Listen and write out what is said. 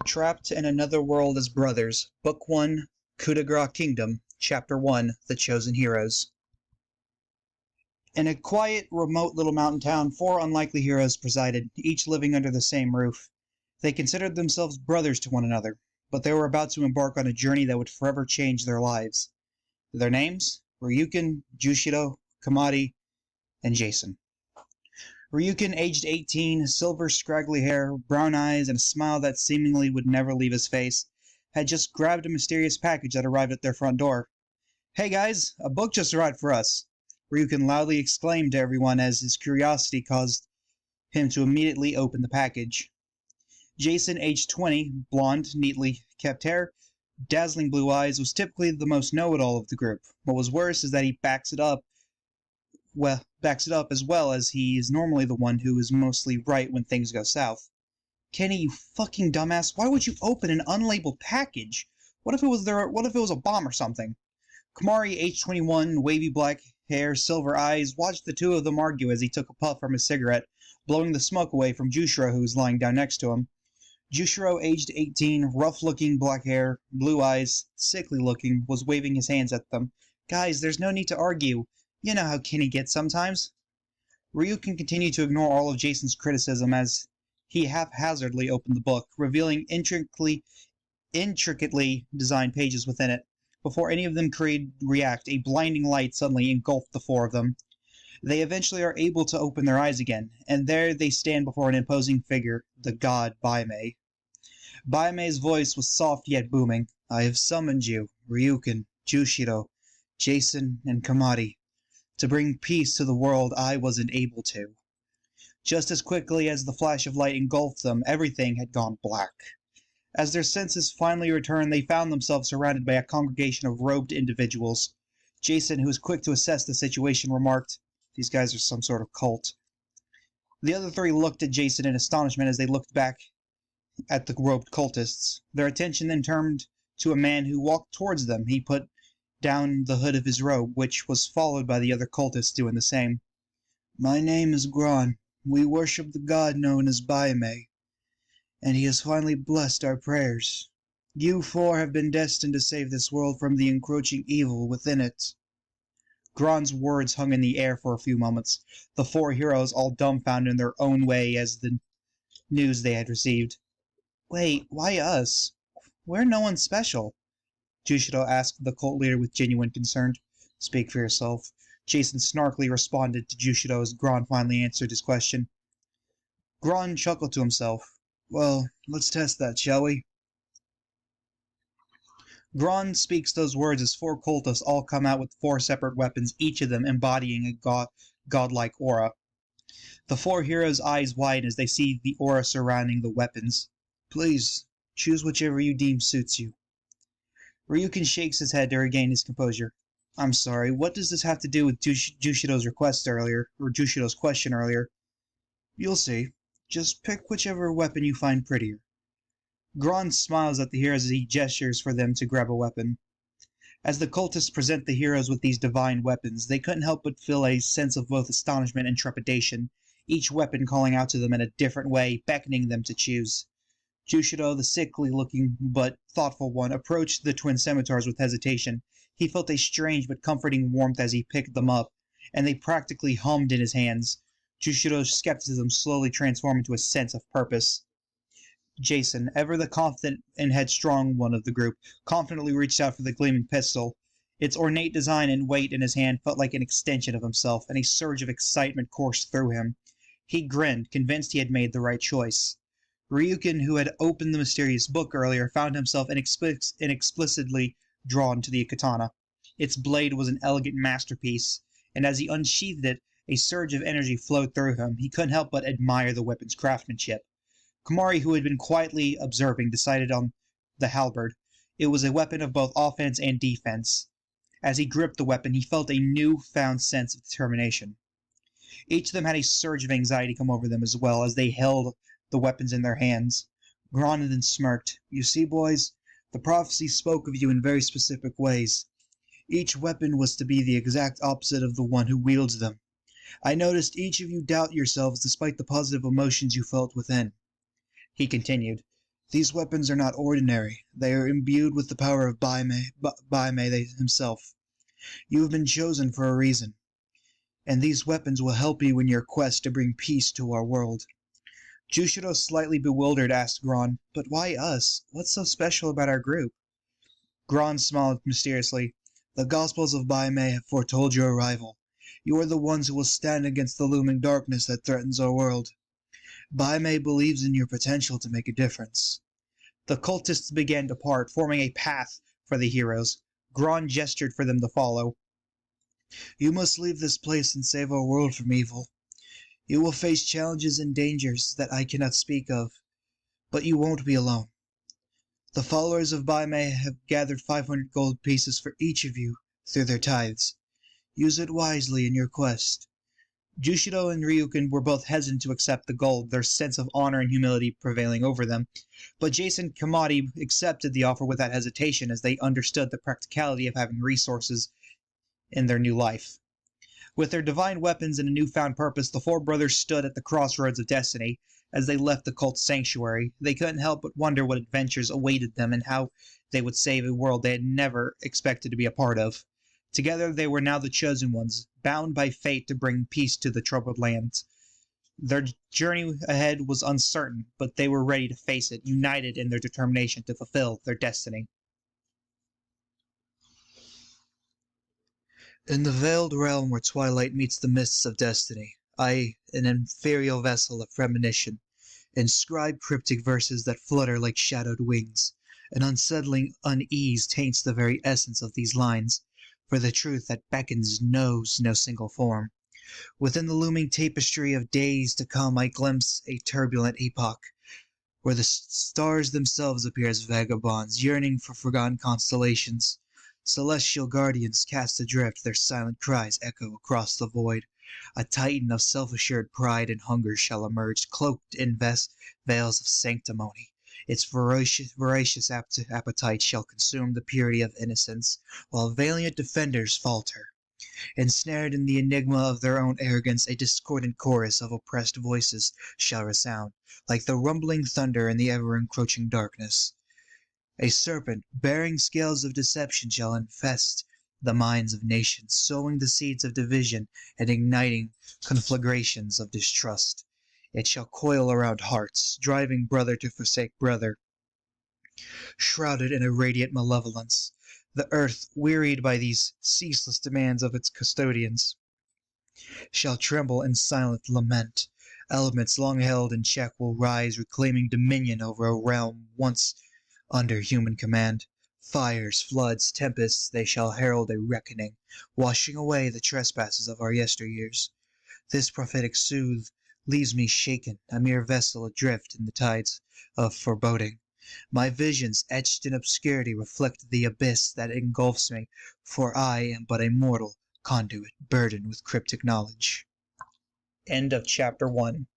Trapped in Another World as Brothers, Book 1, Coup Kingdom, Chapter 1, The Chosen Heroes. In a quiet, remote little mountain town, four unlikely heroes presided, each living under the same roof. They considered themselves brothers to one another, but they were about to embark on a journey that would forever change their lives. Their names? Ryukin, Jushiro, Kamari, and Jason. Ryukin, aged 18, silver scraggly hair, brown eyes, and a smile that seemingly would never leave his face, had just grabbed a mysterious package that arrived at their front door. "Hey guys, a book just arrived for us," Ryukin loudly exclaimed to everyone as his curiosity caused him to immediately open the package. Jason, aged 20, blonde, neatly kept hair, dazzling blue eyes, was typically the most know-it-all of the group. What was worse is that he backs it up as well, as he is normally the one who is mostly right when things go south. "Kenny, you fucking dumbass, why would you open an unlabeled package? What if it was a bomb or something?" Kamari, age 21, wavy black hair, silver eyes, watched the two of them argue as he took a puff from his cigarette, blowing the smoke away from Jushiro, who was lying down next to him. Jushiro, aged 18, rough-looking black hair, blue eyes, sickly-looking, was waving his hands at them. "Guys, there's no need to argue. You know how Kenny gets sometimes." Ryukin continued to ignore all of Jason's criticism as he haphazardly opened the book, revealing intricately designed pages within it. Before any of them could react, a blinding light suddenly engulfed the four of them. They eventually are able to open their eyes again, and there they stand before an imposing figure, the god Baimei. Baimei's voice was soft yet booming. "I have summoned you, Ryukin, Jushiro, Jason, and Kamari, to bring peace to the world I wasn't able to." Just as quickly as the flash of light engulfed them, everything had gone black. As their senses finally returned, they found themselves surrounded by a congregation of robed individuals. Jason, who was quick to assess the situation, remarked, "These guys are some sort of cult." The other three looked at Jason in astonishment as they looked back at the robed cultists. Their attention then turned to a man who walked towards them. He put down the hood of his robe, which was followed by the other cultists doing the same. "My name is Gron. We worship the god known as Baimei, and he has finally blessed our prayers. You four have been destined to save this world from the encroaching evil within it." Gron's words hung in the air for a few moments, the four heroes all dumbfounded in their own way as the news they had received. "Wait, why us? We're no one special," Jushiro asked the cult leader with genuine concern. "Speak for yourself," Jason snarkily responded to Jushiro as Gron finally answered his question. Gron chuckled to himself. "Well, let's test that, shall we?" Gron speaks those words as four cultists all come out with four separate weapons, each of them embodying a godlike aura. The four heroes' eyes widen as they see the aura surrounding the weapons. "Please, choose whichever you deem suits you." Ryukin shakes his head to regain his composure. "I'm sorry, what does this have to do with Jushiro's question earlier?" "You'll see. Just pick whichever weapon you find prettier." Gron smiles at the heroes as he gestures for them to grab a weapon. As the cultists present the heroes with these divine weapons, they couldn't help but feel a sense of both astonishment and trepidation, each weapon calling out to them in a different way, beckoning them to choose. Jushiro, the sickly-looking but thoughtful one, approached the twin scimitars with hesitation. He felt a strange but comforting warmth as he picked them up, and they practically hummed in his hands. Jushiro's skepticism slowly transformed into a sense of purpose. Jason, ever the confident and headstrong one of the group, confidently reached out for the gleaming pistol. Its ornate design and weight in his hand felt like an extension of himself, and a surge of excitement coursed through him. He grinned, convinced he had made the right choice. Ryukin, who had opened the mysterious book earlier, found himself inexplicably drawn to the katana. Its blade was an elegant masterpiece, and as he unsheathed it, a surge of energy flowed through him. He couldn't help but admire the weapon's craftsmanship. Kamari, who had been quietly observing, decided on the halberd. It was a weapon of both offense and defense. As he gripped the weapon, he felt a new-found sense of determination. Each of them had a surge of anxiety come over them as well as they held the weapons in their hands. Gron then smirked. "You see, boys, the prophecy spoke of you in very specific ways. Each weapon was to be the exact opposite of the one who wields them. I noticed each of you doubt yourselves despite the positive emotions you felt within." He continued, These weapons are not ordinary. They are imbued with the power of Baime himself. You have been chosen for a reason, and these weapons will help you in your quest to bring peace to our world. Jushiro, slightly bewildered, asked Gron, "But why us? What's so special about our group?" Gron smiled mysteriously. "The Gospels of Baime have foretold your arrival. You are the ones who will stand against the looming darkness that threatens our world. Baime believes in your potential to make a difference." The cultists began to part, forming a path for the heroes. Gron gestured for them to follow. "You must leave this place and save our world from evil. You will face challenges and dangers that I cannot speak of, but you won't be alone. The followers of Baime have gathered 500 gold pieces for each of you through their tithes. Use it wisely in your quest." Jushiro and Ryukin were both hesitant to accept the gold, their sense of honor and humility prevailing over them, but Jason Kamadi accepted the offer without hesitation as they understood the practicality of having resources in their new life. With their divine weapons and a newfound purpose, the four brothers stood at the crossroads of destiny. As they left the cult sanctuary, they couldn't help but wonder what adventures awaited them and how they would save a world they had never expected to be a part of. Together they were now the chosen ones, bound by fate to bring peace to the troubled lands. Their journey ahead was uncertain, but they were ready to face it, united in their determination to fulfill their destiny. In the veiled realm where twilight meets the mists of destiny, I, an inferior vessel of premonition, inscribe cryptic verses that flutter like shadowed wings. An unsettling unease taints the very essence of these lines, for the truth that beckons knows no single form. Within the looming tapestry of days to come I glimpse a turbulent epoch, where the stars themselves appear as vagabonds, yearning for forgotten constellations. Celestial guardians cast adrift, their silent cries echo across the void. A titan of self-assured pride and hunger shall emerge, cloaked in veils of sanctimony. Its voracious appetite shall consume the purity of innocence, while valiant defenders falter. Ensnared in the enigma of their own arrogance, a discordant chorus of oppressed voices shall resound, like the rumbling thunder in the ever-encroaching darkness. A serpent, bearing scales of deception, shall infest the minds of nations, sowing the seeds of division and igniting conflagrations of distrust. It shall coil around hearts, driving brother to forsake brother, shrouded in a radiant malevolence. The earth, wearied by these ceaseless demands of its custodians, shall tremble in silent lament. Elements long held in check will rise, reclaiming dominion over a realm once under human command. Fires, floods, tempests, they shall herald a reckoning, washing away the trespasses of our yesteryears. This prophetic soothe leaves me shaken, a mere vessel adrift in the tides of foreboding. My visions, etched in obscurity, reflect the abyss that engulfs me, for I am but a mortal conduit burdened with cryptic knowledge. End of chapter 1.